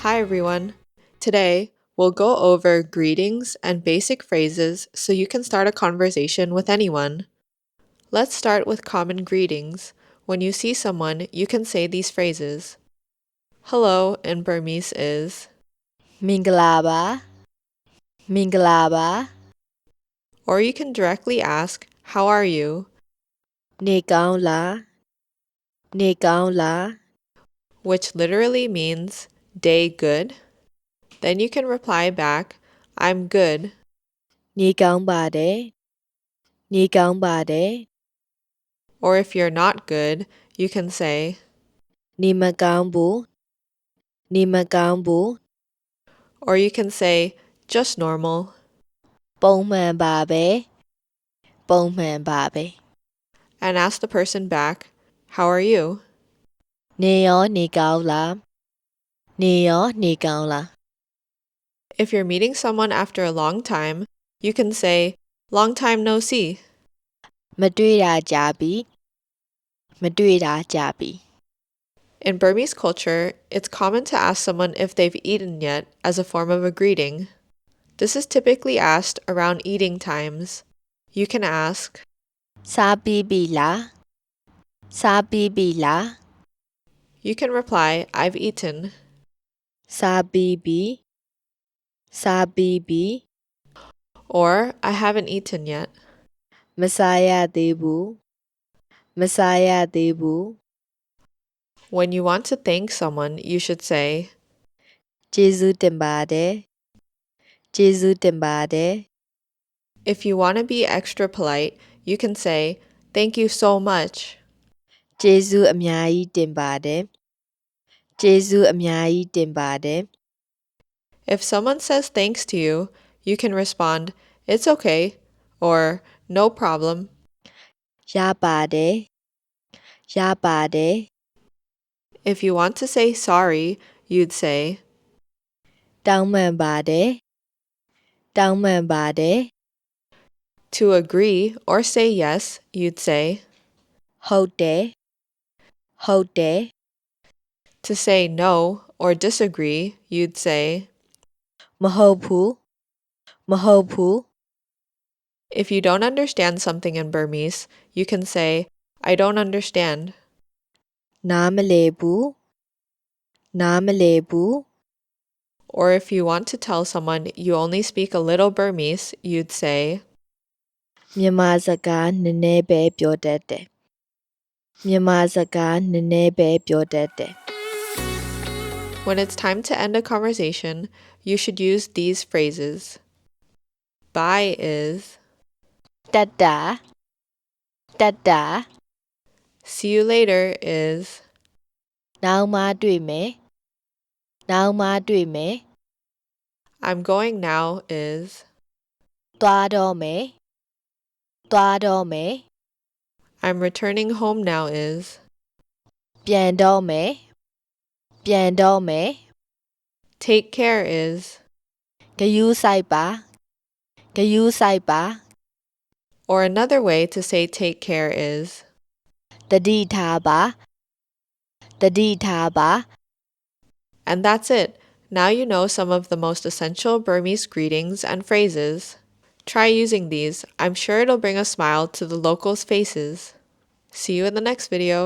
Hi everyone. Today, we'll go over greetings and basic phrases so you can start a conversation with anyone. Let's start with common greetings. When you see someone, you can say these phrases. Hello in Burmese is Mingalaba, Mingalaba, or you can directly ask, how are you? Nekaung la, Nekaung la, Which literally means day good. Then you can reply back, I'm good. Nekaung ba de, Nekaung ba de, Or if you're not good, you can say, Nimakaung bu, Nimakaung bu, or you can say, just normal. Bông man ba be, Bông man ba be, And ask the person back, how are you? Neo Nekaung la, Neo Nekaung la, If you're meeting someone after a long time, you can say, long time no see. မတွေ့တာကြာပြီ မတွေ့တာကြာပြီ In Burmese culture, it's common to ask someone if they've eaten yet as a form of a greeting. This is typically asked around eating times. You can ask, စားပြီးပြီလားစားပြီးပြီလား you can reply, I've eaten, စားပြီးပြီစားပြီးပြီ or I haven't eaten yet. မစားရသေးဘူးမစားရသေးဘူး When you want to thank someone, you should say, ကျေးဇူးတင်ပါတယ်ကျေးဇူးတင်ပါတယ် if you want to be extra polite, you can say, thank you so much. ကျေးဇူးအများကြီးတင်ပါတယ်ကျေးဇူးအများကြီးတင်ပါတယ် If someone says thanks to you, you can respond, it's okay, or no problem. ရပါတယ်ရပါတယ် If you want to say sorry, you'd say, တောင်းပန်ပါတယ်တောင်းပန်ပါတယ် to agree or say yes, you'd say, ဟုတ်တယ်ဟုတ်တယ် to say no or disagree, you'd say, မဟုတ်ဘူးမဟုတ်ဘူး if you don't understand something in Burmese, you can say, I don't understand. နားမလည်ဘူးနားမလည်ဘူး Or if you want to tell someone you only speak a little Burmese, you'd say, မြန်မာစကားနည်းနည်းပဲပြောတတ်တယ်မြန်မာစကားနည်းနည်းပဲပြောတတ်တယ် when it's time to end a conversation, you should use these phrases. Bye is, တက်တာတက်တာ see you later is, နောက်မှတွေ့မယ်နောက်မှတွေ့မယ် I'm going now is, သွားတော့မယ်သွားတော့မယ် I'm returning home now is, ပြန်တော့မယ်ပြန်တော့မယ် take care is, ဂယူးဆိုင်ပါဂယူးဆိုင်ပါ or another way to say take care is, တတိထားပါတတိထားပါ and that's it. Now you know some of the most essential Burmese greetings and phrases. Try using these. I'm sure it'll bring a smile to the locals' faces. See you in the next video.